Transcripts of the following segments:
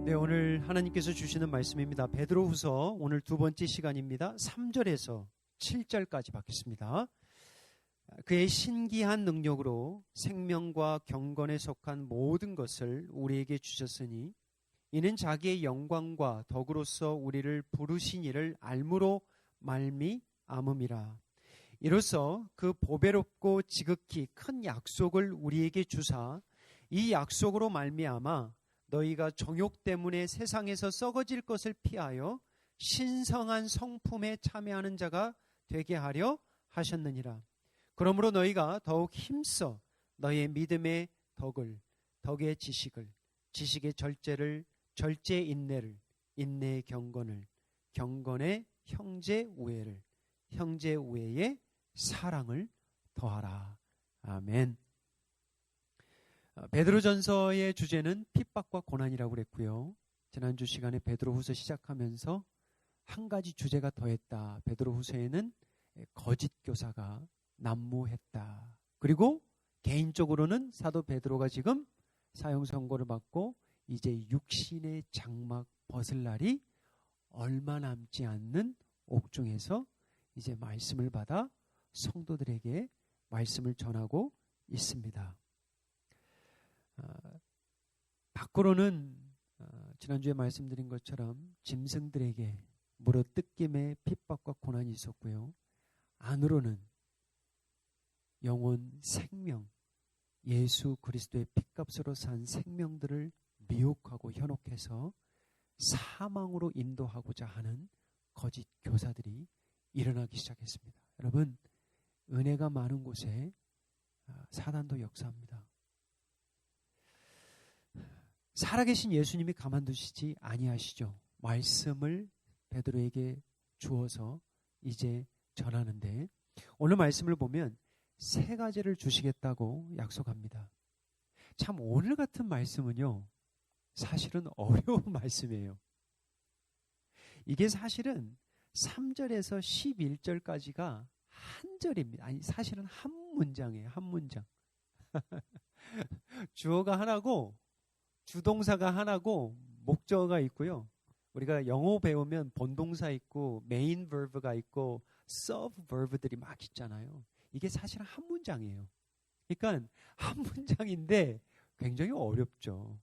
네, 오늘 하나님께서 주시는 말씀입니다. 베드로후서 오늘 두 번째 시간입니다. 3절에서 7절까지 받겠습니다. 그의 신기한 능력으로 생명과 경건에 속한 모든 것을 우리에게 주셨으니 이는 자기의 영광과 덕으로서 우리를 부르신 이를 알므로 말미암음이라. 이로써 그 보배롭고 지극히 큰 약속을 우리에게 주사 이 약속으로 말미암아 너희가 정욕 때문에 세상에서 썩어질 것을 피하여 신성한 성품에 참여하는 자가 되게 하려 하셨느니라. 그러므로 너희가 더욱 힘써 너희의 믿음의 덕을, 덕의 지식을, 지식의 절제를, 절제의 인내를, 인내의 경건을, 경건의 형제 우애를, 형제 우애의 사랑을 더하라. 아멘. 베드로전서의 주제는 핍박과 고난이라고 그랬고요. 지난주 시간에 베드로후서 시작하면서 한 가지 주제가 더했다. 베드로후서에는 거짓 교사가 난무했다. 그리고 개인적으로는 사도 베드로가 지금 사형 선고를 받고 이제 육신의 장막 벗을 날이 얼마 남지 않는 옥중에서 이제 말씀을 받아 성도들에게 말씀을 전하고 있습니다. 밖으로는 지난주에 말씀드린 것처럼 짐승들에게 물어뜯김의 핍박과 고난이 있었고요. 안으로는 영혼, 생명, 예수 그리스도의 핏값으로 산 생명들을 미혹하고 현혹해서 사망으로 인도하고자 하는 거짓 교사들이 일어나기 시작했습니다. 여러분, 은혜가 많은 곳에 사단도 역사합니다. 살아계신 예수님이 가만두시지 아니하시죠. 말씀을 베드로에게 주어서 이제 전하는데 오늘 말씀을 보면 세 가지를 주시겠다고 약속합니다. 참 오늘 같은 말씀은요, 사실은 어려운 말씀이에요. 이게 사실은 3절에서 11절까지가 한 절입니다. 아니, 사실은 한 문장이에요. 한 문장. 주어가 하나고 주동사가 하나고 목적어가 있고요. 우리가 영어 배우면 본동사 있고 메인 버브가 있고 서브 버브들이 막 있잖아요. 이게 사실은 한 문장이에요. 그러니까 한 문장인데 굉장히 어렵죠.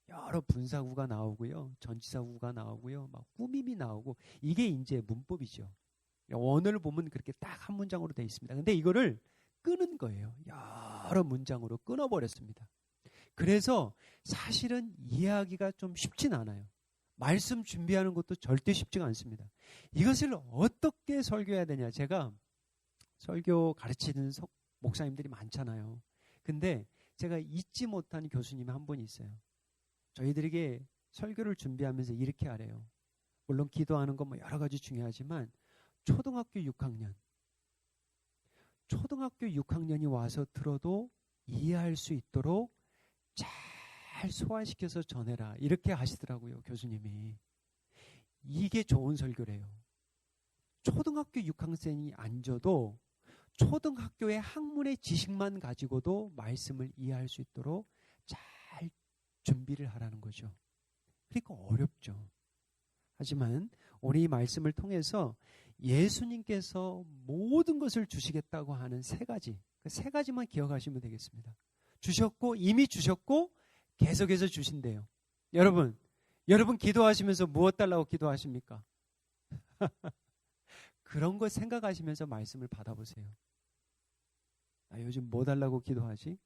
여러 분사구가 나오고요. 전치사구가 나오고요. 막 꾸밈이 나오고 이게 이제 문법이죠. 원어를 보면 그렇게 딱 한 문장으로 되어 있습니다. 근데 이거를 끄는 거예요. 여러 문장으로 끊어버렸습니다. 그래서 사실은 이해하기가 좀 쉽진 않아요. 말씀 준비하는 것도 절대 쉽지가 않습니다. 이것을 어떻게 설교해야 되냐. 제가 설교 가르치는 목사님들이 많잖아요. 근데 제가 잊지 못한 교수님이 한 분이 있어요. 저희들에게 설교를 준비하면서 이렇게 하래요. 물론 기도하는 건 뭐 여러 가지 중요하지만 초등학교 6학년이 와서 들어도 이해할 수 있도록 잘 소화시켜서 전해라. 이렇게 하시더라고요, 교수님이. 이게 좋은 설교래요. 초등학교 6학년이 앉아도 초등학교의 학문의 지식만 가지고도 말씀을 이해할 수 있도록 잘 준비를 하라는 거죠. 그러니까 어렵죠. 하지만 오늘 이 말씀을 통해서 예수님께서 모든 것을 주시겠다고 하는 세 가지, 그 세 가지만 기억하시면 되겠습니다. 주셨고, 이미 주셨고, 계속해서 주신대요. 여러분 기도하시면서 무엇 달라고 기도하십니까? 그런 거 생각하시면서 말씀을 받아보세요. 나 요즘 뭐 달라고 기도하지?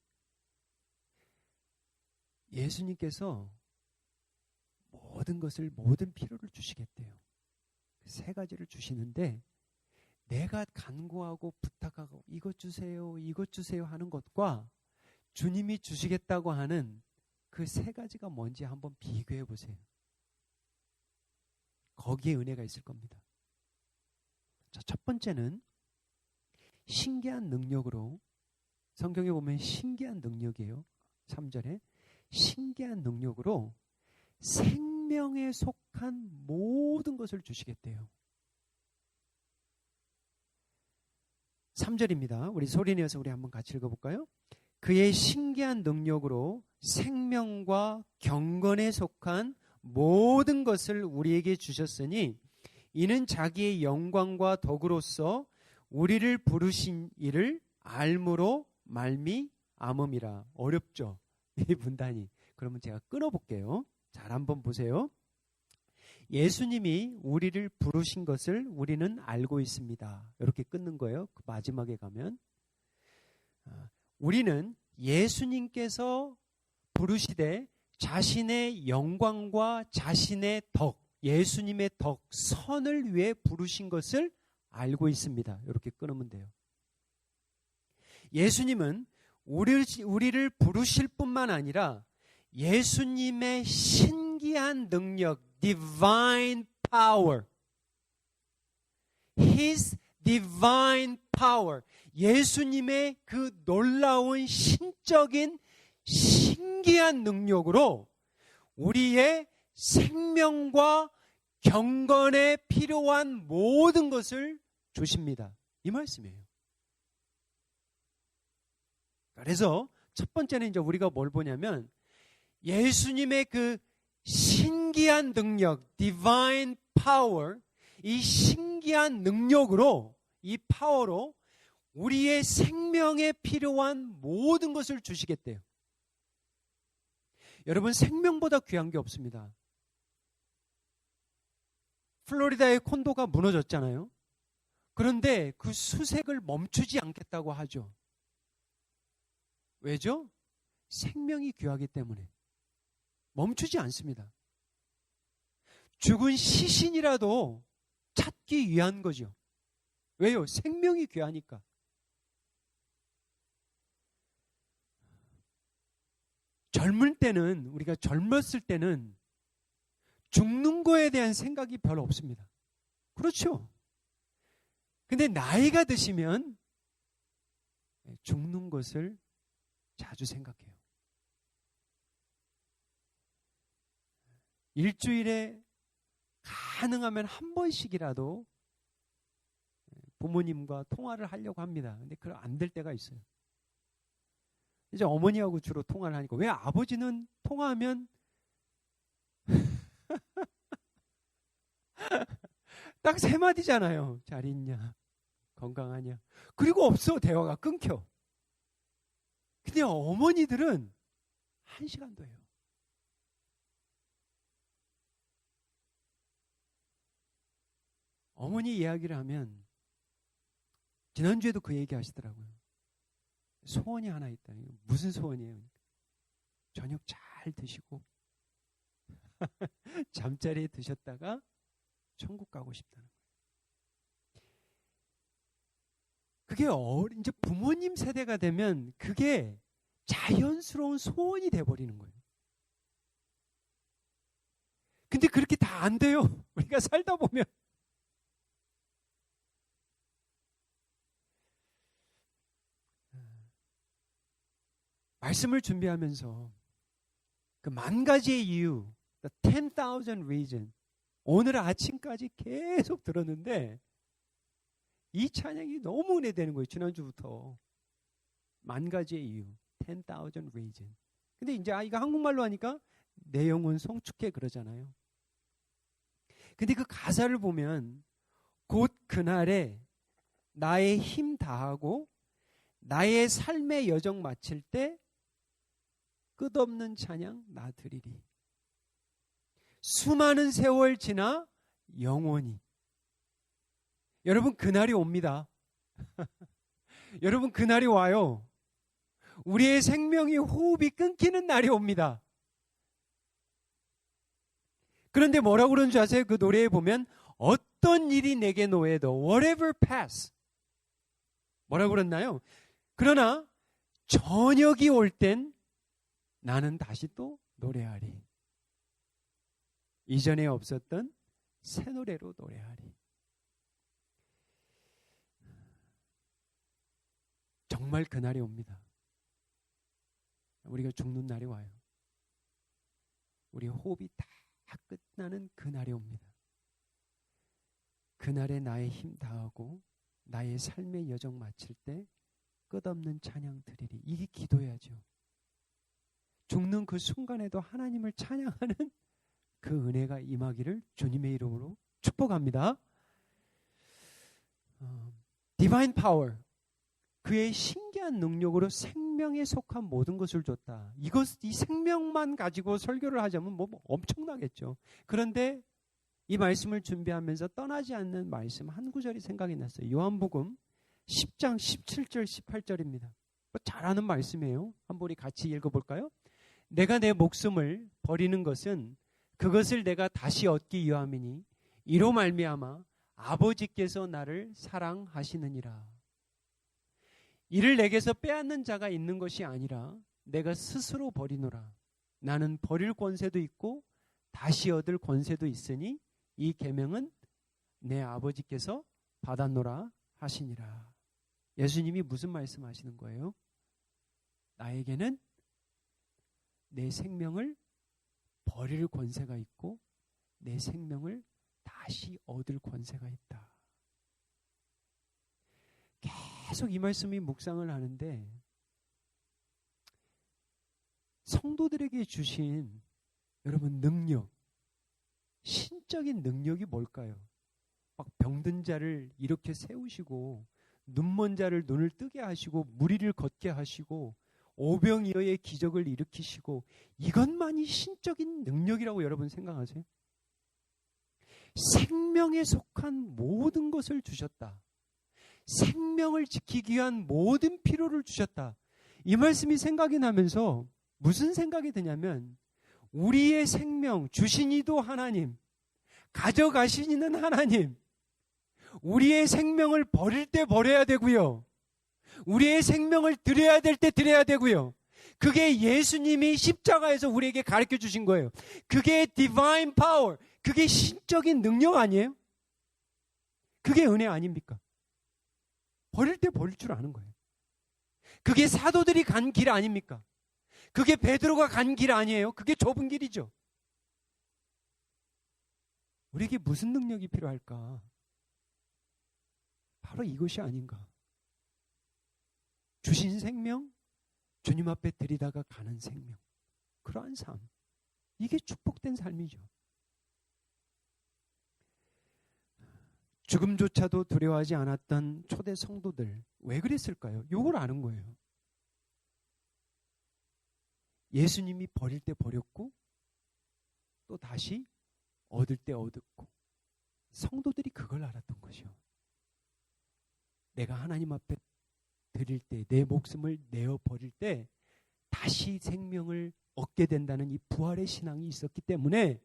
예수님께서 모든 것을, 모든 필요를 주시겠대요. 세 가지를 주시는데 내가 간구하고 부탁하고 이것 주세요 하는 것과 주님이 주시겠다고 하는 그 세 가지가 뭔지 한번 비교해 보세요. 거기에 은혜가 있을 겁니다. 자, 첫 번째는 신기한 능력으로, 성경에 보면 신기한 능력이에요. 3절에 신기한 능력으로 생명에 속한 모든 것을 주시겠대요. 3절입니다. 우리 소리내어서 우리 한번 같이 읽어볼까요? 그의 신기한 능력으로 생명과 경건에 속한 모든 것을 우리에게 주셨으니 이는 자기의 영광과 덕으로서 우리를 부르신 이를 알므로 말미암음이라. 어렵죠? 이 문단이. 그러면 제가 끊어볼게요. 잘 한번 보세요. 예수님이 우리를 부르신 것을 우리는 알고 있습니다. 이렇게 끊는 거예요. 그 마지막에 가면 우리는 예수님께서 부르시되 자신의 영광과 자신의 덕, 예수님의 덕, 선을 위해 부르신 것을 알고 있습니다. 이렇게 끊으면 돼요. 예수님은 우리를 부르실 뿐만 아니라 예수님의 신기한 능력, divine power, His divine power, 예수님의 그 놀라운 신적인 신기한 능력으로 우리의 생명과 경건에 필요한 모든 것을 주십니다. 이 말씀이에요. 그래서 첫 번째는 이제 우리가 뭘 보냐면 예수님의 그 신기한 능력, divine power, 이 신기한 능력으로, 이 파워로 우리의 생명에 필요한 모든 것을 주시겠대요. 여러분, 생명보다 귀한 게 없습니다. 플로리다의 콘도가 무너졌잖아요. 그런데 그 수색을 멈추지 않겠다고 하죠. 왜죠? 생명이 귀하기 때문에 멈추지 않습니다. 죽은 시신이라도 찾기 위한 거죠. 왜요? 생명이 귀하니까. 젊을 때는, 우리가 젊었을 때는 죽는 거에 대한 생각이 별로 없습니다. 그렇죠? 근데 나이가 드시면 죽는 것을 자주 생각해요. 일주일에 가능하면 한 번씩이라도 부모님과 통화를 하려고 합니다. 근데 그걸 안 될 때가 있어요. 이제 어머니하고 주로 통화를 하니까. 왜 아버지는 통화하면 딱 세 마디잖아요. 잘 있냐? 건강하냐? 그리고 없어. 대화가 끊겨. 근데 어머니들은 1시간도 해요. 어머니 이야기를 하면 지난주에도 그 얘기 하시더라고요. 소원이 하나 있다. 무슨 소원이에요? 저녁 잘 드시고 잠자리에 드셨다가 천국 가고 싶다는 거예요. 그게 이제 부모님 세대가 되면 그게 자연스러운 소원이 돼버리는 거예요. 근데 그렇게 다 안 돼요. 우리가 살다 보면. 말씀을 준비하면서 그 10,000가지의 이유, the 10,000 reason, 오늘 아침까지 계속 들었는데 이 찬양이 너무 은혜되는 거예요. 지난주부터. 10,000가지의 이유, 10,000 reason. 근데 이제 이거 한국말로 하니까 내 영혼 성축해 그러잖아요. 근데 그 가사를 보면 곧 그날에 나의 힘 다하고 나의 삶의 여정 마칠 때 끝없는 찬양 나 드리리. 수많은 세월 지나 영원히. 여러분, 그날이 옵니다. 여러분, 그날이 와요. 우리의 생명이, 호흡이 끊기는 날이 옵니다. 그런데 뭐라고 그러는 줄 아세요? 그 노래에 보면 어떤 일이 내게 놓여도 whatever pass, 뭐라고 그랬나요? 그러나 저녁이 올 땐 나는 다시 또 노래하리. 이전에 없었던 새 노래로 노래하리. 정말 그날이 옵니다. 우리가 죽는 날이 와요. 우리 호흡이 다 끝나는 그날이 옵니다. 그날에 나의 힘 다하고 나의 삶의 여정 마칠 때 끝없는 찬양 드리리. 이게 기도해야죠. 죽는 그 순간에도 하나님을 찬양하는 그 은혜가 임하기를 주님의 이름으로 축복합니다. Divine Power, 그의 신기한 능력으로 생명에 속한 모든 것을 줬다. 이 생명만 가지고 설교를 하자면 뭐 엄청나겠죠. 그런데 이 말씀을 준비하면서 떠나지 않는 말씀 한 구절이 생각이 났어요. 요한복음 10장 17절 18절입니다. 잘 아는 말씀이에요. 한번 우리 같이 읽어볼까요? 내가 내 목숨을 버리는 것은 그것을 내가 다시 얻기 위함이니 이로 말미암아 아버지께서 나를 사랑하시느니라. 이를 내게서 빼앗는 자가 있는 것이 아니라 내가 스스로 버리노라. 나는 버릴 권세도 있고 다시 얻을 권세도 있으니 이 계명은 내 아버지께서 받았노라 하시니라. 예수님이 무슨 말씀하시는 거예요? 나에게는 내 생명을 버릴 권세가 있고 내 생명을 다시 얻을 권세가 있다. 계속 이 말씀이 묵상을 하는데 성도들에게 주신 여러분 능력, 신적인 능력이 뭘까요? 막 병든 자를 이렇게 세우시고 눈먼 자를 눈을 뜨게 하시고 무리를 걷게 하시고 오병이어의 기적을 일으키시고 이것만이 신적인 능력이라고 여러분 생각하세요? 생명에 속한 모든 것을 주셨다. 생명을 지키기 위한 모든 필요를 주셨다. 이 말씀이 생각이 나면서 무슨 생각이 드냐면 우리의 생명 주신 이도 하나님, 가져가신 이는 하나님, 우리의 생명을 버릴 때 버려야 되고요. 우리의 생명을 드려야 될 때 드려야 되고요. 그게 예수님이 십자가에서 우리에게 가르쳐 주신 거예요. 그게 divine power, 그게 신적인 능력 아니에요? 그게 은혜 아닙니까? 버릴 때 버릴 줄 아는 거예요. 그게 사도들이 간 길 아닙니까? 그게 베드로가 간 길 아니에요? 그게 좁은 길이죠. 우리에게 무슨 능력이 필요할까? 바로 이것이 아닌가. 주신 생명, 주님 앞에 드리다가 가는 생명. 그러한 삶. 이게 축복된 삶이죠. 죽음조차도 두려워하지 않았던 초대 성도들. 왜 그랬을까요? 이걸 아는 거예요. 예수님이 버릴 때 버렸고 또 다시 얻을 때 얻었고 성도들이 그걸 알았던 것이요. 내가 하나님 앞에 드릴 때 내 목숨을 내어 버릴 때 다시 생명을 얻게 된다는 이 부활의 신앙이 있었기 때문에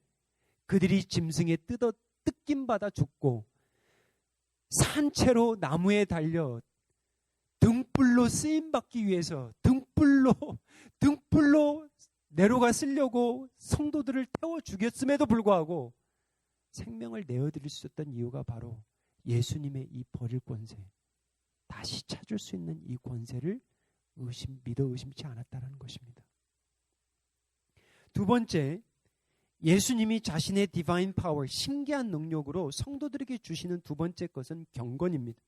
그들이 짐승에 뜯김 받아 죽고 산채로 나무에 달려 등불로 쓰임받기 위해서 등불로 네로가 쓰려고 성도들을 태워 죽였음에도 불구하고 생명을 내어드릴 수 있었던 이유가 바로 예수님의 이 버릴 권세, 다시 찾을 수 있는 이 권세를 믿어 의심치 않았다는 것입니다. 두 번째, 예수님이 자신의 디바인 파워, 신기한 능력으로 성도들에게 주시는 두 번째 것은 경건입니다.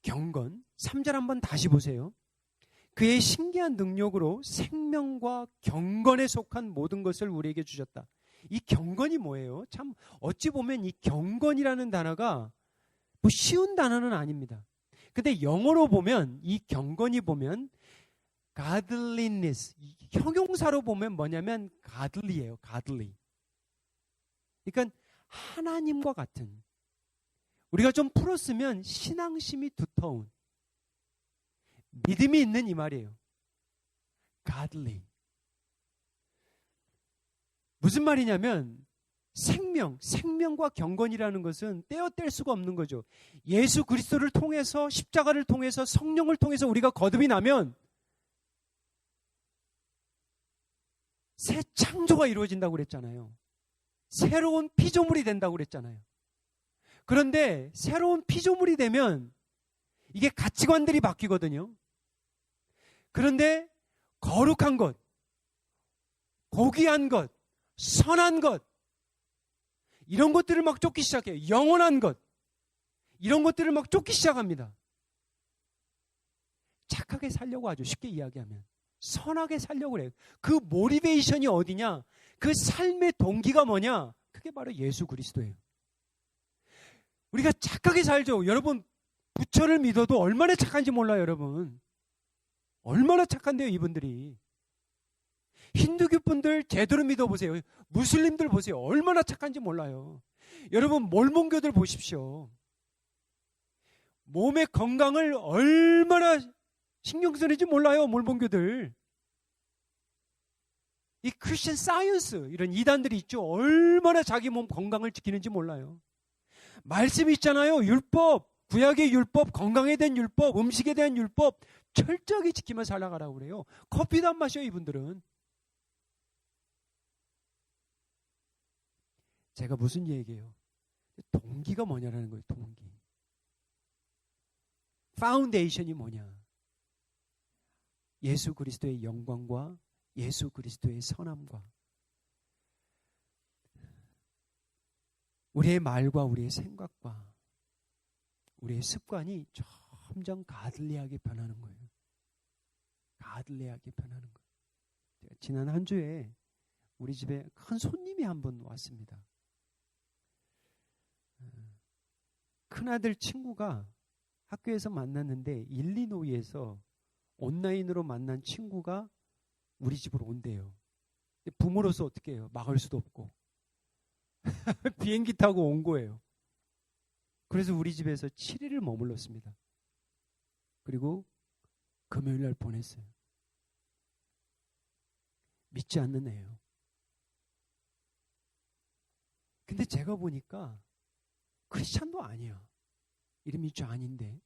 경건, 3절 한번 다시 보세요. 그의 신기한 능력으로 생명과 경건에 속한 모든 것을 우리에게 주셨다. 이 경건이 뭐예요? 참 어찌 보면 이 경건이라는 단어가 뭐 쉬운 단어는 아닙니다. 근데 영어로 보면 이 경건이 보면 godliness, 형용사로 보면 뭐냐면 godly예요. godly. 그러니까 하나님과 같은, 우리가 좀 풀었으면 신앙심이 두터운, 믿음이 있는 이 말이에요. godly. 무슨 말이냐면 생명과 경건이라는 것은 떼어뗄 수가 없는 거죠. 예수 그리스도를 통해서, 십자가를 통해서, 성령을 통해서 우리가 거듭이 나면 새 창조가 이루어진다고 그랬잖아요. 새로운 피조물이 된다고 그랬잖아요. 그런데 새로운 피조물이 되면 이게 가치관들이 바뀌거든요. 그런데 거룩한 것, 고귀한 것, 선한 것, 이런 것들을 막 쫓기 시작해요. 영원한 것, 이런 것들을 막 쫓기 시작합니다. 착하게 살려고 하죠. 쉽게 이야기하면. 선하게 살려고 그래요. 그 모티베이션이 어디냐? 그 삶의 동기가 뭐냐? 그게 바로 예수 그리스도예요. 우리가 착하게 살죠. 여러분, 부처를 믿어도 얼마나 착한지 몰라요, 여러분. 얼마나 착한데요, 이분들이. 힌두교 분들 제대로 믿어보세요. 무슬림들 보세요. 얼마나 착한지 몰라요. 여러분, 몰몬교들 보십시오. 몸의 건강을 얼마나 신경 쓰는지 몰라요, 몰몬교들. 이 크리스천 사이언스, 이런 이단들이 있죠. 얼마나 자기 몸 건강을 지키는지 몰라요. 말씀이 있잖아요. 율법, 구약의 율법, 건강에 대한 율법, 음식에 대한 율법 철저하게 지키며 살아가라고 그래요. 커피도 안 마셔요, 이분들은. 제가 무슨 얘기예요? 동기가 뭐냐라는 거예요, 동기. 파운데이션이 뭐냐? 예수 그리스도의 영광과 예수 그리스도의 선함과 우리의 말과 우리의 생각과 우리의 습관이 점점 가들리하게 변하는 거예요. 가들리하게 변하는 거예요. 지난 한 주에 우리 집에 큰 손님이 한 분 왔습니다. 큰아들 친구가 학교에서 만났는데 일리노이에서 온라인으로 만난 친구가 우리 집으로 온대요. 부모로서 어떻게 해요? 막을 수도 없고. 비행기 타고 온 거예요. 그래서 우리 집에서 7일을 머물렀습니다. 그리고 금요일 날 보냈어요. 믿지 않는 애예요. 근데 제가 보니까 크리스찬도 아니야. 이름이 존인데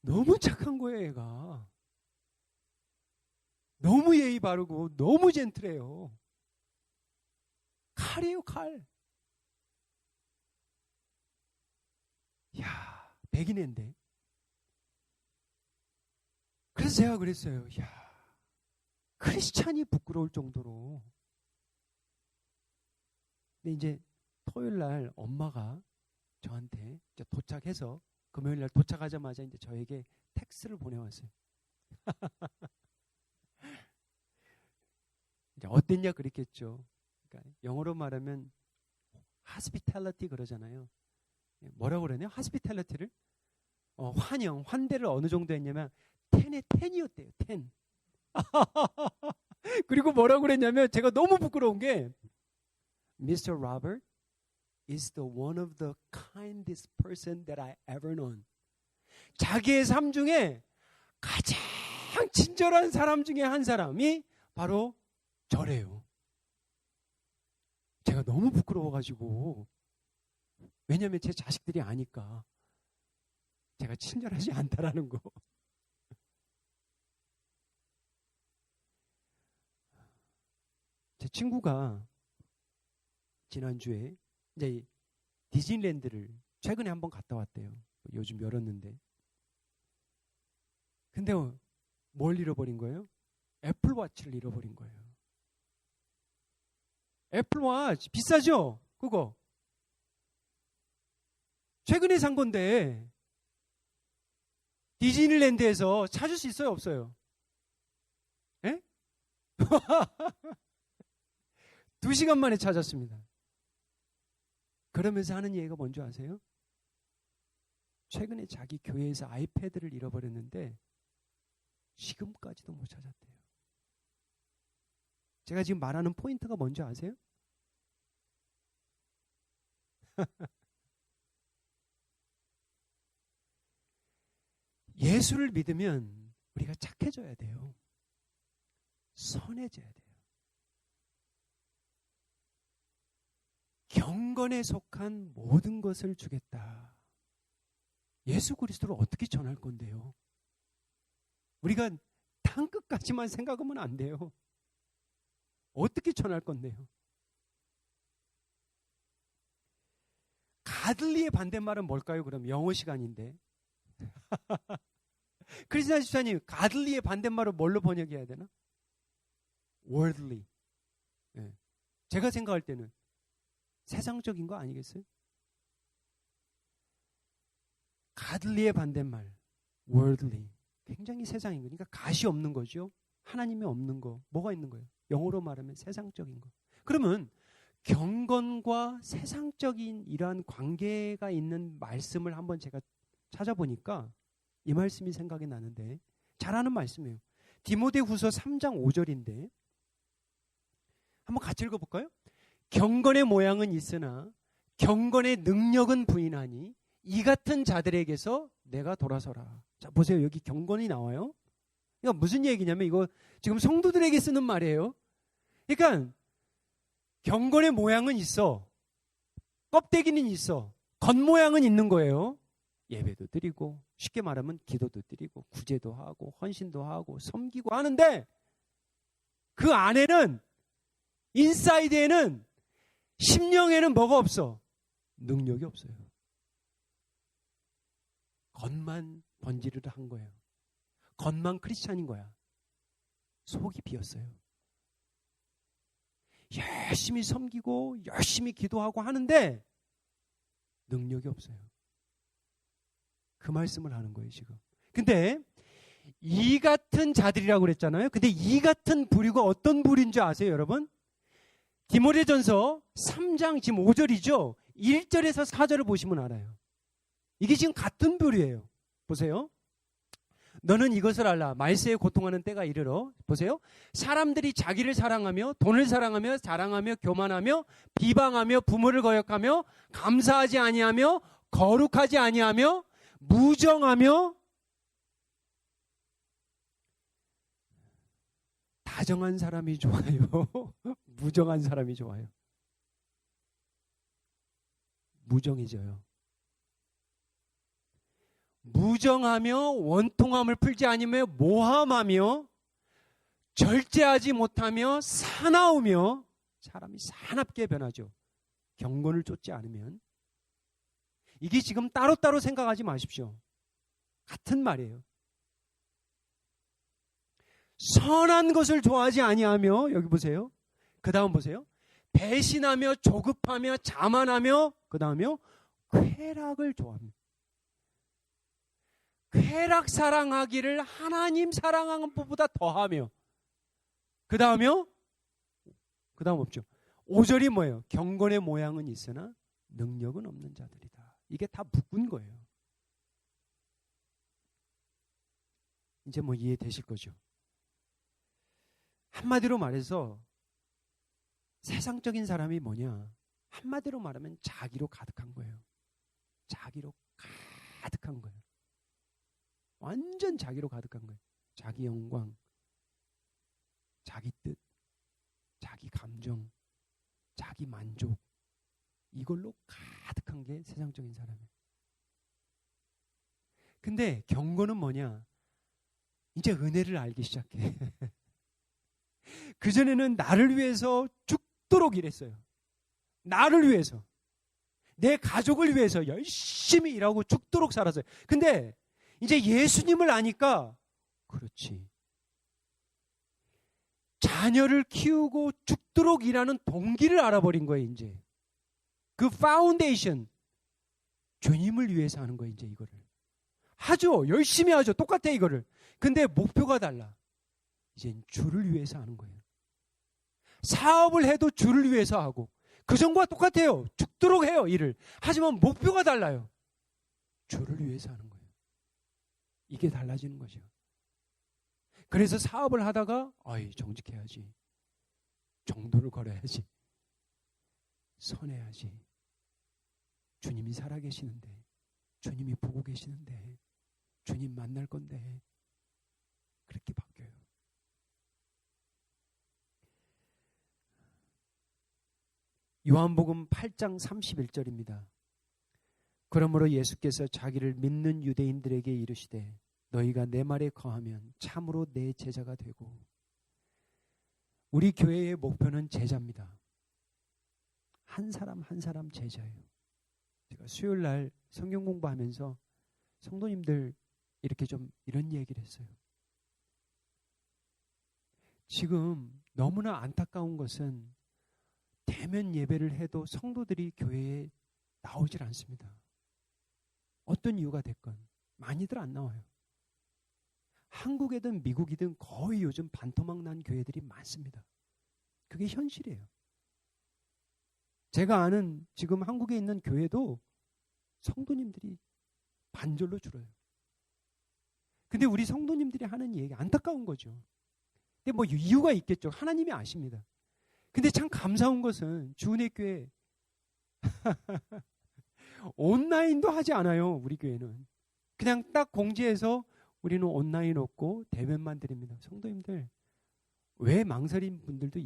너무 착한 거예요, 얘가. 너무 예의 바르고 너무 젠틀해요. 칼이에요, 칼. 야, 백인인데. 그래서 제가 그랬어요. 야, 크리스찬이 부끄러울 정도로. 근데 이제 토요일 날 엄마가 저한테 이제 도착해서 금요일 날 도착하자마자 이제 저에게 텍스트를 보내왔어요. 이제 어땠냐 그랬겠죠. 그러니까 영어로 말하면 hospitality 그러잖아요. 뭐라고 그러네요? hospitality를 환영, 환대를 어느 정도 했냐면 10에 10이었대요. 10. 그리고 뭐라고 그랬냐면 제가 너무 부끄러운 게 Mr. Robert is the one of the kindest person that I ever known. 자기의 삶 중에 가장 친절한 사람 중에 한 사람이 바로 저래요. 제가 너무 부끄러워가지고 왜냐하면 제 자식들이 아니까 제가 친절하지 않다라는 거. 제 친구가 지난주에 이제 디즈니랜드를 최근에 한번 갔다 왔대요. 요즘 열었는데. 근데 뭘 잃어버린 거예요? 애플워치를 잃어버린 거예요. 애플워치 비싸죠? 그거. 최근에 산 건데 디즈니랜드에서 찾을 수 있어요? 없어요? 예? 2시간 만에 찾았습니다. 그러면서 하는 얘기가 뭔지 아세요? 최근에 자기 교회에서 아이패드를 잃어버렸는데 지금까지도 못 찾았대요. 제가 지금 말하는 포인트가 뭔지 아세요? 예수를 믿으면 우리가 착해져야 돼요. 선해져야 돼요. 경건에 속한 모든 것을 주겠다. 예수 그리스도를 어떻게 전할 건데요? 우리가 땅 끝까지만 생각하면 안 돼요. 어떻게 전할 건데요? 가들리의 반대말은 뭘까요? 그럼 영어 시간인데. 크리스찬 집사님, 가들리의 반대말을 뭘로 번역해야 되나? worldly. 네. 제가 생각할 때는 세상적인 거 아니겠어요? 가들리의 반대말 worldly. 굉장히 세상인 거니까 가시 없는 거죠. 하나님이 없는 거. 뭐가 있는 거예요? 영어로 말하면 세상적인 거. 그러면 경건과 세상적인 이러한 관계가 있는 말씀을 한번 제가 찾아보니까 이 말씀이 생각이 나는데 잘 아는 말씀이에요. 디모데후서 3장 5절인데 한번 같이 읽어볼까요? 경건의 모양은 있으나 경건의 능력은 부인하니 이 같은 자들에게서 내가 돌아서라. 자, 보세요. 여기 경건이 나와요. 그러니까 무슨 얘기냐면 이거 지금 성도들에게 쓰는 말이에요. 그러니까 경건의 모양은 있어. 껍데기는 있어. 겉모양은 있는 거예요. 예배도 드리고 쉽게 말하면 기도도 드리고 구제도 하고 헌신도 하고 섬기고 하는데 그 안에는 인사이드에는 심령에는 뭐가 없어? 능력이 없어요. 겉만 번지르르 한 거예요. 겉만 크리스찬인 거야. 속이 비었어요. 열심히 섬기고 열심히 기도하고 하는데 능력이 없어요. 그 말씀을 하는 거예요, 지금. 근데 이 같은 자들이라고 그랬잖아요. 근데 이 같은 부류가 어떤 부류인 줄 아세요, 여러분? 디모데전서 3장 지금 5절이죠. 1절에서 4절을 보시면 알아요. 이게 지금 같은 부류예요. 보세요. 너는 이것을 알라. 말세에 고통하는 때가 이르러. 보세요. 사람들이 자기를 사랑하며 돈을 사랑하며 자랑하며 교만하며 비방하며 부모를 거역하며 감사하지 아니하며 거룩하지 아니하며 무정하며 다정한 사람이 좋아요. 무정한 사람이 좋아요. 무정해져요. 무정하며 원통함을 풀지 아니며 모함하며 절제하지 못하며 사나우며 사람이 사납게 변하죠. 경건을 쫓지 않으면. 이게 지금 따로따로 생각하지 마십시오. 같은 말이에요. 선한 것을 좋아하지 아니하며 여기 보세요. 그 다음 보세요. 배신하며 조급하며 자만하며 그 다음에요. 쾌락을 좋아합니다. 쾌락 사랑하기를 하나님 사랑하는 것보다 더하며 그 다음에요. 그 다음 없죠. 5절이 뭐예요? 경건의 모양은 있으나 능력은 없는 자들이다. 이게 다 묶은 거예요. 이제 뭐 이해되실 거죠? 한마디로 말해서 세상적인 사람이 뭐냐? 한마디로 말하면 자기로 가득한 거예요. 자기로 가득한 거예요. 완전 자기로 가득한 거예요. 자기 영광, 자기 뜻, 자기 감정, 자기 만족 이걸로 가득한 게 세상적인 사람이에요. 근데 경건은 뭐냐? 이제 은혜를 알기 시작해. 그전에는 나를 위해서 죽도록 일했어요. 나를 위해서. 내 가족을 위해서 열심히 일하고 죽도록 살았어요. 근데 이제 예수님을 아니까 그렇지. 자녀를 키우고 죽도록 일하는 동기를 알아버린 거예요, 이제. 그 파운데이션. 주님을 위해서 하는 거예요, 이제 이거를. 하죠. 열심히 하죠. 똑같아, 이거를. 근데 목표가 달라. 이젠 주를 위해서 하는 거예요. 사업을 해도 주를 위해서 하고 그 전과 똑같아요. 죽도록 해요, 일을. 하지만 목표가 달라요. 주를 위해서 하는 거예요. 이게 달라지는 거죠. 그래서 사업을 하다가 정직해야지. 정도를 걸어야지. 선해야지. 주님이 살아계시는데, 주님이 보고 계시는데, 주님 만날 건데 그렇게 바뀌어요. 요한복음 8장 31절입니다. 그러므로 예수께서 자기를 믿는 유대인들에게 이르시되 너희가 내 말에 거하면 참으로 내 제자가 되고. 우리 교회의 목표는 제자입니다. 한 사람 한 사람 제자예요. 제가 수요일 날 성경 공부하면서 성도님들 이렇게 좀 이런 얘기를 했어요. 지금 너무나 안타까운 것은 대면 예배를 해도 성도들이 교회에 나오질 않습니다. 어떤 이유가 됐건 많이들 안 나와요. 한국이든 미국이든 거의 요즘 반토막 난 교회들이 많습니다. 그게 현실이에요. 제가 아는 지금 한국에 있는 교회도 성도님들이 반절로 줄어요. 근데 우리 성도님들이 하는 얘기 안타까운 거죠. 근데 뭐 이유가 있겠죠. 하나님이 아십니다. 근데 참 감사한 것은 주은혜 교회 온라인도 하지 않아요. 우리 교회는 그냥 딱 공지해서 우리는 온라인 없고 대면만 드립니다. 성도님들 왜 망설인 분들도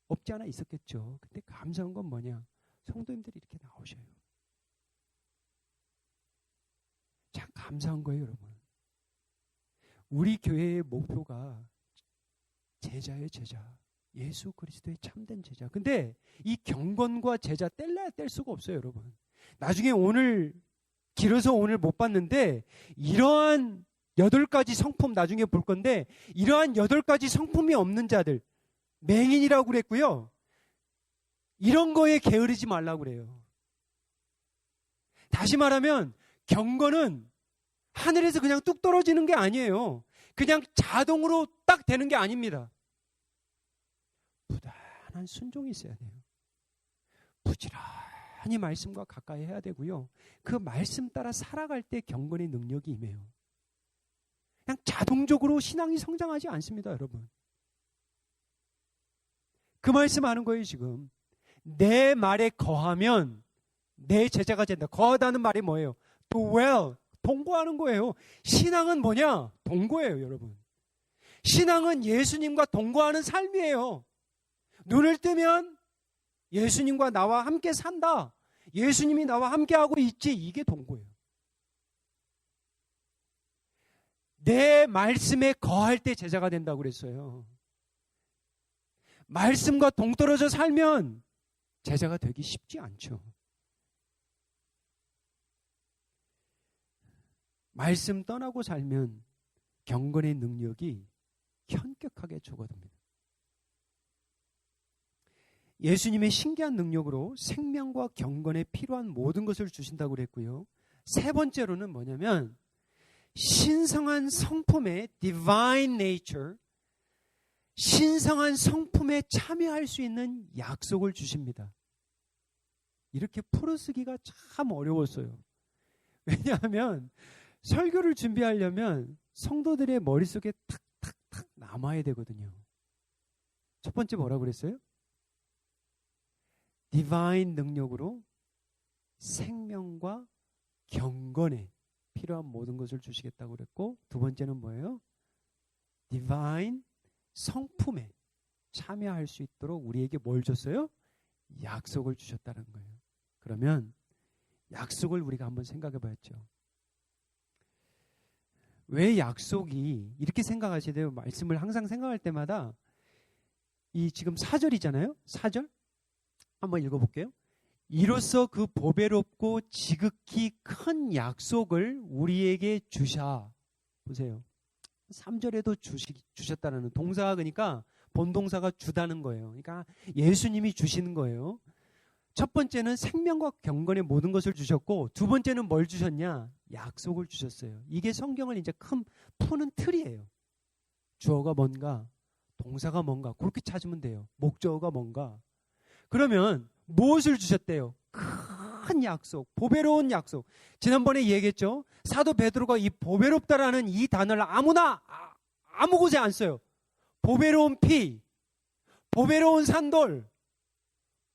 없지 않아 있었겠죠. 근데 감사한 건 뭐냐? 성도님들이 이렇게 나오셔요. 참 감사한 거예요, 여러분. 우리 교회의 목표가 제자예요, 제자. 예수 그리스도의 참된 제자. 근데 이 경건과 제자 뗄래야 뗄 수가 없어요, 여러분. 나중에 오늘 길어서 오늘 못 봤는데 이러한 8가지 성품 나중에 볼 건데 이러한 8가지 성품이 없는 자들 맹인이라고 그랬고요. 이런 거에 게으르지 말라고 그래요. 다시 말하면 경건은 하늘에서 그냥 뚝 떨어지는 게 아니에요. 그냥 자동으로 딱 되는 게 아닙니다. 부단한 순종이 있어야 돼요. 부지런히 말씀과 가까이 해야 되고요. 그 말씀 따라 살아갈 때 경건의 능력이 임해요. 그냥 자동적으로 신앙이 성장하지 않습니다, 여러분. 그 말씀하는 거예요, 지금. 내 말에 거하면 내 제자가 된다. 거하다는 말이 뭐예요? dwell, 동거하는 거예요. 신앙은 뭐냐? 동거예요, 여러분. 신앙은 예수님과 동거하는 삶이에요. 눈을 뜨면 예수님과 나와 함께 산다. 예수님이 나와 함께하고 있지. 이게 동거예요. 내 말씀에 거할 때 제자가 된다고 그랬어요. 말씀과 동떨어져 살면 제자가 되기 쉽지 않죠. 말씀 떠나고 살면 경건의 능력이 현격하게 죽어듭니다. 예수님의 신기한 능력으로 생명과 경건에 필요한 모든 것을 주신다고 그랬고요. 세 번째로는 뭐냐면 신성한 성품의 divine nature, 신성한 성품에 참여할 수 있는 약속을 주십니다. 이렇게 풀어쓰기가 참 어려웠어요. 왜냐하면 설교를 준비하려면 성도들의 머릿속에 탁탁탁 남아야 되거든요. 첫 번째 뭐라고 그랬어요? 디바인 능력으로 생명과 경건에 필요한 모든 것을 주시겠다고 그랬고, 두 번째는 뭐예요? 디바인 성품에 참여할 수 있도록 우리에게 뭘 줬어요? 약속을 주셨다는 거예요. 그러면 약속을 우리가 한번 생각해 봐야죠. 왜 약속이 이렇게 생각하셔야 돼요? 말씀을 항상 생각할 때마다 이 지금 4절이잖아요. 4절 한번 읽어볼게요. 이로써 그 보배롭고 지극히 큰 약속을 우리에게 주샤. 보세요. 3절에도 주셨다는 동사가 그러니까 본동사가 주다는 거예요. 그러니까 예수님이 주시는 거예요. 첫 번째는 생명과 경건의 모든 것을 주셨고, 두 번째는 뭘 주셨냐? 약속을 주셨어요. 이게 성경을 이제 큰 푸는 틀이에요. 주어가 뭔가, 동사가 뭔가, 그렇게 찾으면 돼요. 목적어가 뭔가. 그러면 무엇을 주셨대요? 큰 약속, 보배로운 약속. 지난번에 얘기했죠. 사도 베드로가 이 보배롭다라는 이 단어를 아무 곳에 안 써요. 보배로운 피, 보배로운 산돌,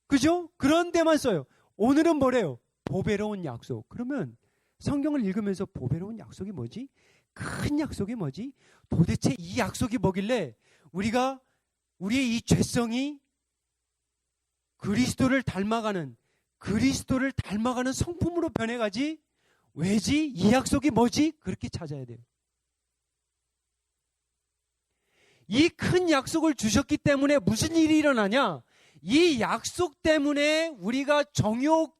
그죠? 그런 데만 써요. 오늘은 뭐래요? 보배로운 약속. 그러면 성경을 읽으면서 보배로운 약속이 뭐지? 큰 약속이 뭐지? 도대체 이 약속이 뭐길래 우리의 이 죄성이 그리스도를 닮아가는 성품으로 변해가지? 왜지? 이 약속이 뭐지? 그렇게 찾아야 돼요. 이 큰 약속을 주셨기 때문에 무슨 일이 일어나냐? 이 약속 때문에 우리가 정욕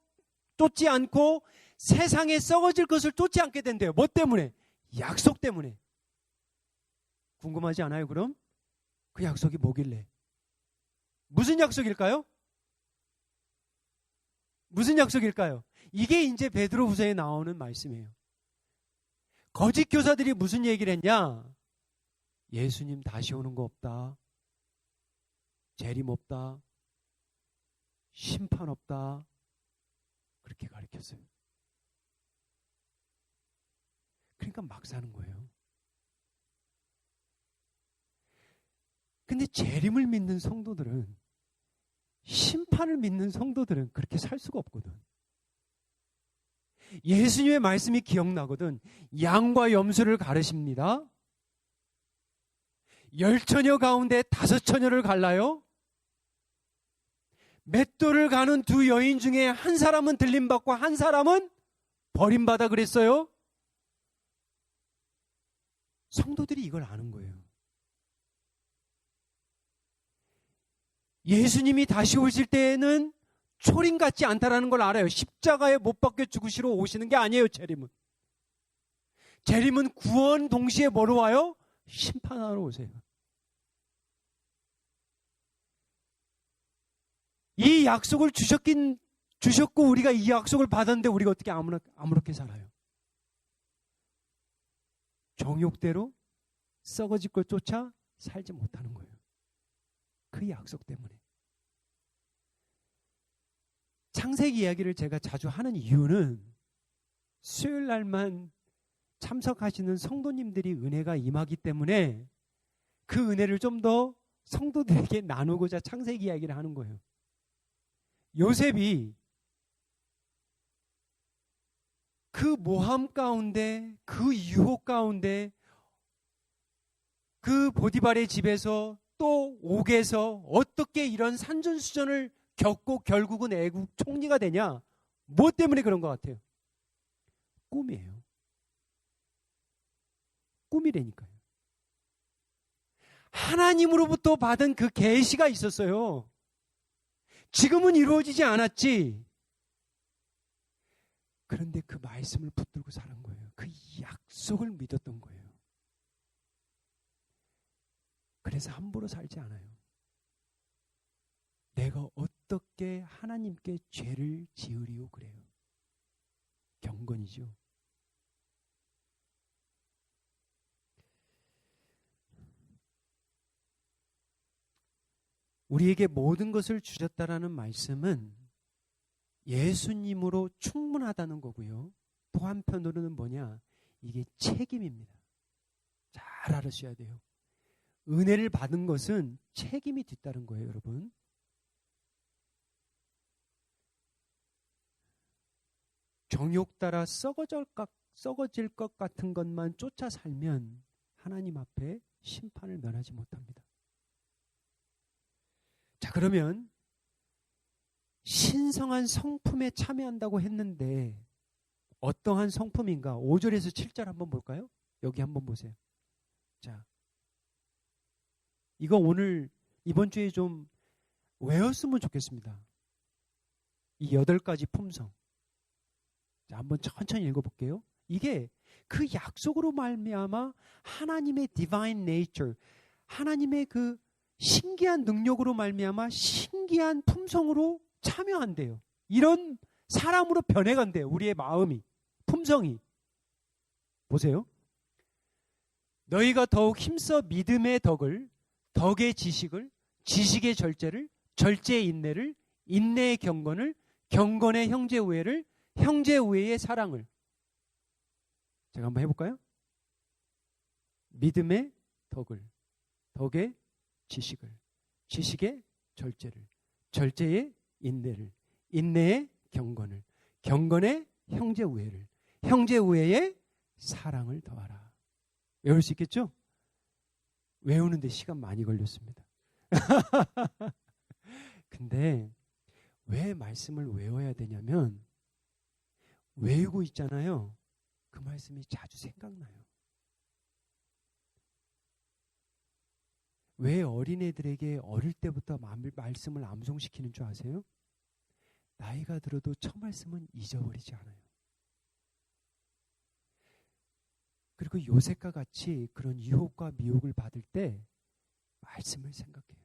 쫓지 않고 세상에 썩어질 것을 쫓지 않게 된대요. 뭐 때문에? 약속 때문에. 궁금하지 않아요, 그럼? 그 약속이 뭐길래? 무슨 약속일까요? 무슨 약속일까요? 이게 이제 베드로후서에 나오는 말씀이에요. 거짓 교사들이 무슨 얘기를 했냐? 예수님 다시 오는 거 없다. 재림 없다, 심판 없다, 그렇게 가르쳤어요. 그러니까 막 사는 거예요. 근데 재림을 믿는 성도들은, 심판을 믿는 성도들은 그렇게 살 수가 없거든. 예수님의 말씀이 기억나거든. 양과 염소를 가르십니다. 10처녀 가운데 5처녀를 갈라요. 맷돌을 가는 두 여인 중에 한 사람은 들림받고 한 사람은 버림받아 그랬어요. 성도들이 이걸 아는 거예요. 예수님이 다시 오실 때에는 초림 같지 않다라는 걸 알아요. 십자가에 못 박혀 죽으시러 오시는 게 아니에요. 재림은. 재림은 구원 동시에 뭐로 와요? 심판하러 오세요. 이 약속을 주셨고 우리가 이 약속을 받았는데 우리가 어떻게 아무렇게 살아요? 정욕대로 썩어질 걸 쫓아 살지 못하는 거예요. 그 약속 때문에. 창세기 이야기를 제가 자주 하는 이유는 수요일 날만 참석하시는 성도님들이 은혜가 임하기 때문에 그 은혜를 좀 더 성도들에게 나누고자 창세기 이야기를 하는 거예요. 요셉이 그 모함 가운데, 그 유혹 가운데, 그 보디발의 집에서 또 옥에서 어떻게 이런 산전수전을 겪고 결국은 애국 총리가 되냐? 뭐 때문에 그런 것 같아요? 꿈이에요. 꿈이라니까요. 하나님으로부터 받은 그 계시가 있었어요. 지금은 이루어지지 않았지. 그런데 그 말씀을 붙들고 사는 거예요. 그 약속을 믿었던 거예요. 그래서 함부로 살지 않아요. 내가 어떻게 하나님께 죄를 지으리요 그래요. 경건이죠. 우리에게 모든 것을 주셨다라는 말씀은 예수님으로 충분하다는 거고요. 또 한편으로는 뭐냐? 이게 책임입니다. 잘 알으셔야 돼요. 은혜를 받은 것은 책임이 뒤따른 거예요, 여러분. 정욕 따라 썩어질 것 같은 것만 쫓아 살면 하나님 앞에 심판을 면하지 못합니다. 자, 그러면 신성한 성품에 참여한다고 했는데 어떠한 성품인가? 5절에서 7절 한번 볼까요? 여기 한번 보세요. 자, 이거 오늘 이번 주에 좀 외웠으면 좋겠습니다. 이 8가지 품성. 자, 한번 천천히 읽어볼게요. 이게 그 약속으로 말미암아 하나님의 divine nature, 하나님의 그 신기한 능력으로 말미암아 신기한 품성으로 참여한대요. 이런 사람으로 변해간대요. 우리의 마음이, 품성이. 보세요. 너희가 더욱 힘써 믿음의 덕을, 덕의 지식을, 지식의 절제를, 절제의 인내를, 인내의 경건을, 경건의 형제 우애를, 형제 우애의 사랑을. 제가 한번 해볼까요? 믿음의 덕을, 덕의 지식을, 지식의 절제를, 절제의 인내를, 인내의 경건을, 경건의 형제 우애를, 형제 우애의 사랑을 더하라. 외울 수 있겠죠? 외우는데 시간 많이 걸렸습니다. 근데 왜 말씀을 외워야 되냐면 외우고 있잖아요. 그 말씀이 자주 생각나요. 왜 어린애들에게 어릴 때부터 말씀을 암송시키는 줄 아세요? 나이가 들어도 첫 말씀은 잊어버리지 않아요. 그리고 요셉과 같이 그런 유혹과 미혹을 받을 때 말씀을 생각해요.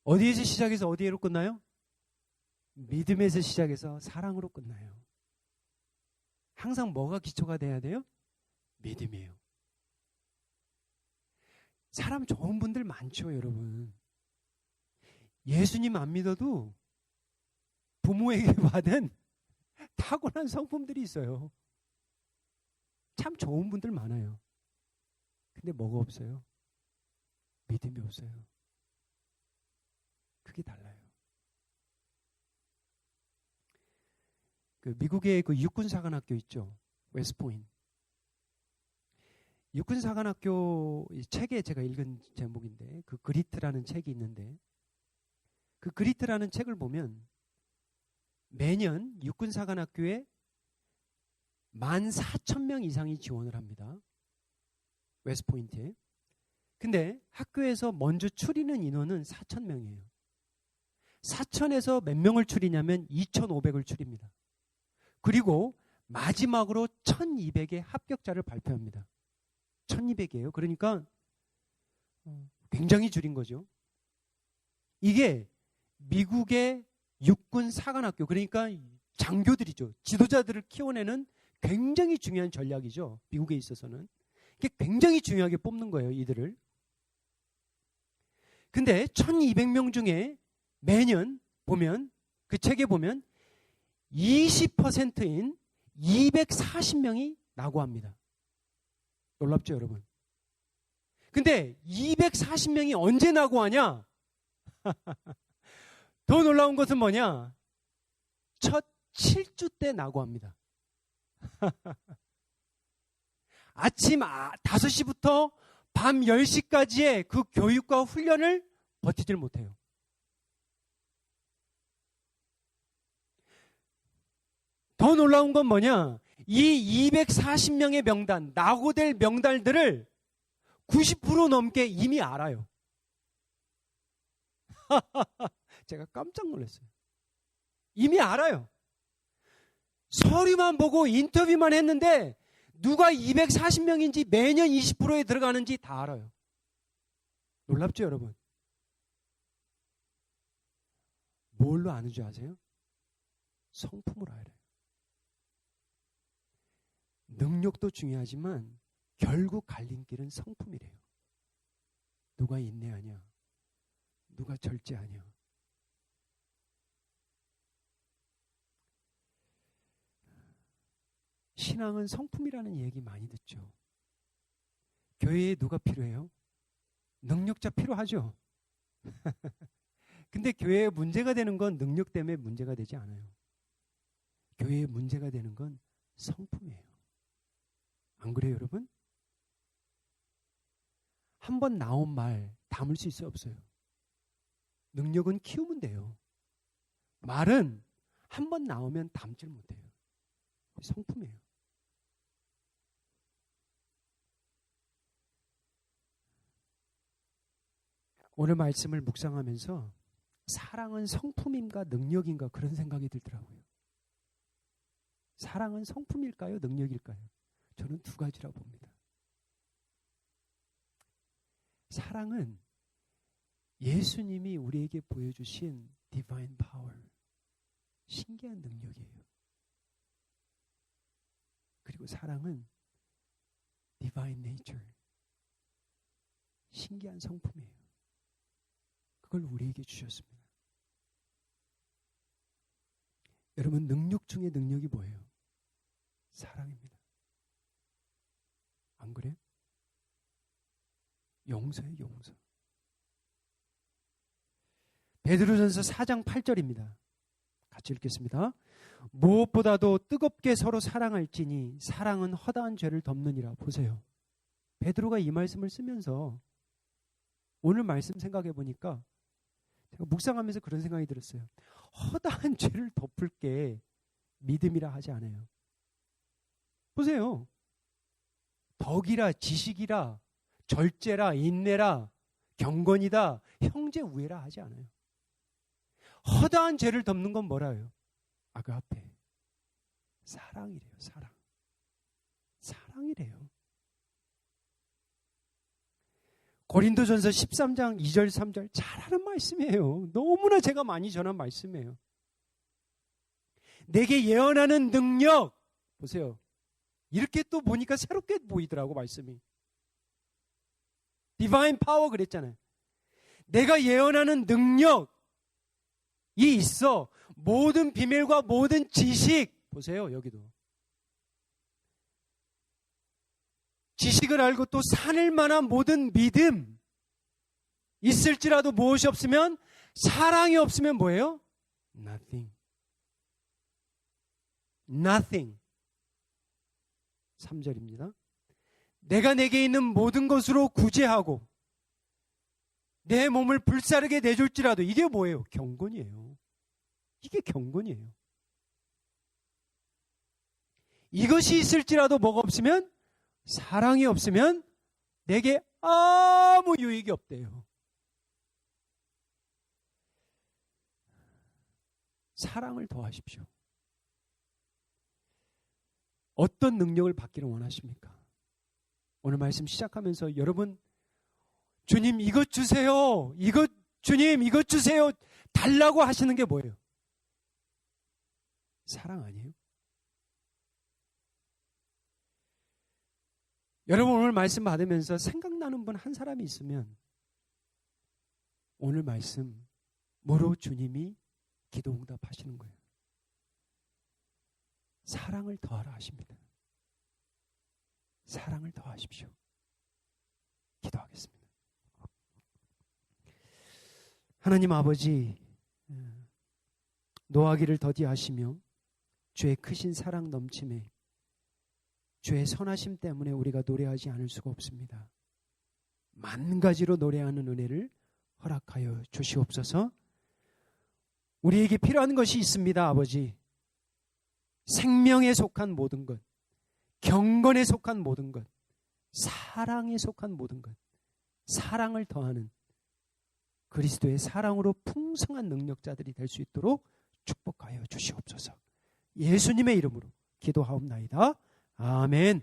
어디에서 시작해서 어디로 끝나요? 믿음에서 시작해서 사랑으로 끝나요. 항상 뭐가 기초가 돼야 돼요? 믿음이에요. 사람 좋은 분들 많죠, 여러분. 예수님 안 믿어도 부모에게 받은 타고난 성품들이 있어요. 참 좋은 분들 많아요. 근데 뭐가 없어요? 믿음이 없어요. 그게 달라요. 그 미국의 그 육군사관학교 있죠. 웨스트포인트. 육군사관학교 책에 제가 읽은 제목인데, 그 그리트라는 책이 있는데, 그 그리트라는 책을 보면 매년 육군사관학교에 14,000명 이상이 지원을 합니다. 웨스트포인트에. 근데 학교에서 먼저 추리는 인원은 4,000명이에요. 4,000에서 몇 명을 추리냐면 2,500을 추립니다. 그리고 마지막으로 1,200의 합격자를 발표합니다. 1,200이에요. 그러니까 굉장히 줄인 거죠. 이게 미국의 육군 사관학교, 그러니까 장교들이죠. 지도자들을 키워내는 굉장히 중요한 전략이죠. 미국에 있어서는. 이게 굉장히 중요하게 뽑는 거예요, 이들을. 근데 1,200명 중에 매년 보면, 그 책에 보면 20%인 240명이 낙오합니다. 놀랍죠, 여러분? 근데 240명이 언제 낙오하냐? 더 놀라운 것은 뭐냐? 첫 7주 때 낙오합니다. 아침 5시부터 밤 10시까지의 그 교육과 훈련을 버티질 못해요. 더 놀라운 건 뭐냐? 이 240명의 명단, 낙오될 명단들을 90% 넘게 이미 알아요. 제가 깜짝 놀랐어요. 이미 알아요. 서류만 보고 인터뷰만 했는데 누가 240명인지 매년 20%에 들어가는지 다 알아요. 놀랍죠, 여러분? 뭘로 아는 줄 아세요? 성품으로 알아요. 능력도 중요하지만 결국 갈림길은 성품이래요. 누가 인내하냐? 누가 절제하냐? 신앙은 성품이라는 얘기 많이 듣죠. 교회에 누가 필요해요? 능력자 필요하죠. 근데 교회에 문제가 되는 건 능력 때문에 문제가 되지 않아요. 교회에 문제가 되는 건 성품이에요. 안 그래요, 여러분? 한 번 나온 말 담을 수 있어요, 없어요? 능력은 키우면 돼요. 말은 한 번 나오면 담질 못해요. 성품이에요. 오늘 말씀을 묵상하면서 사랑은 성품인가 능력인가 그런 생각이 들더라고요. 사랑은 성품일까요? 능력일까요? 저는 두 가지라고 봅니다. 사랑은 예수님이 우리에게 보여주신 divine power, 신기한 능력이에요. 그리고 사랑은 divine nature, 신기한 성품이에요. 그걸 우리에게 주셨습니다. 여러분, 능력 중에 능력이 뭐예요? 사랑입니다. 안 그래요? 용서예요, 용서. 베드로전서 4장 8절입니다. 같이 읽겠습니다. 무엇보다도 뜨겁게 서로 사랑할지니 사랑은 허다한 죄를 덮느니라. 보세요. 베드로가 이 말씀을 쓰면서 오늘 말씀 생각해 보니까 제가 묵상하면서 그런 생각이 들었어요. 허다한 죄를 덮을 게 믿음이라 하지 않아요. 보세요. 덕이라 지식이라 절제라 인내라 경건이다 형제 우애라 하지 않아요. 허다한 죄를 덮는 건 뭐라요? 아가페. 사랑이래요. 사랑. 사랑이래요. 고린도전서 13장 2절 3절 잘 아는 말씀이에요. 너무나 제가 많이 전한 말씀이에요. 내게 예언하는 능력 보세요. 이렇게 또 보니까 새롭게 보이더라고, 말씀이. 디바인 파워 그랬잖아요. 내가 예언하는 능력이 있어. 모든 비밀과 모든 지식. 보세요, 여기도. 지식을 알고 또 산을 만한 모든 믿음. 있을지라도 무엇이 없으면, 사랑이 없으면 뭐예요? Nothing. Nothing. 3절입니다. 내가 내게 있는 모든 것으로 구제하고 내 몸을 불사르게 내줄지라도, 이게 뭐예요? 경건이에요. 이게 경건이에요. 이것이 있을지라도 뭐가 없으면, 사랑이 없으면 내게 아무 유익이 없대요. 사랑을 더하십시오. 어떤 능력을 받기를 원하십니까? 오늘 말씀 시작하면서 여러분, 주님 이것 주세요. 주님 이것 주세요. 달라고 하시는 게 뭐예요? 사랑 아니에요? 여러분, 오늘 말씀 받으면서 생각나는 분 한 사람이 있으면 오늘 말씀으로 주님이 기도 응답하시는 거예요. 사랑을 더하라 하십니다. 사랑을 더하십시오. 기도하겠습니다. 하나님 아버지, 노하기를 더디하시며 주의 크신 사랑 넘침에 주의 선하심 때문에 우리가 노래하지 않을 수가 없습니다. 만 가지로 노래하는 은혜를 허락하여 주시옵소서. 우리에게 필요한 것이 있습니다, 아버지. 생명에 속한 모든 것, 경건에 속한 모든 것, 사랑에 속한 모든 것, 사랑을 더하는 그리스도의 사랑으로 풍성한 능력자들이 될 수 있도록 축복하여 주시옵소서. 예수님의 이름으로 기도하옵나이다. 아멘.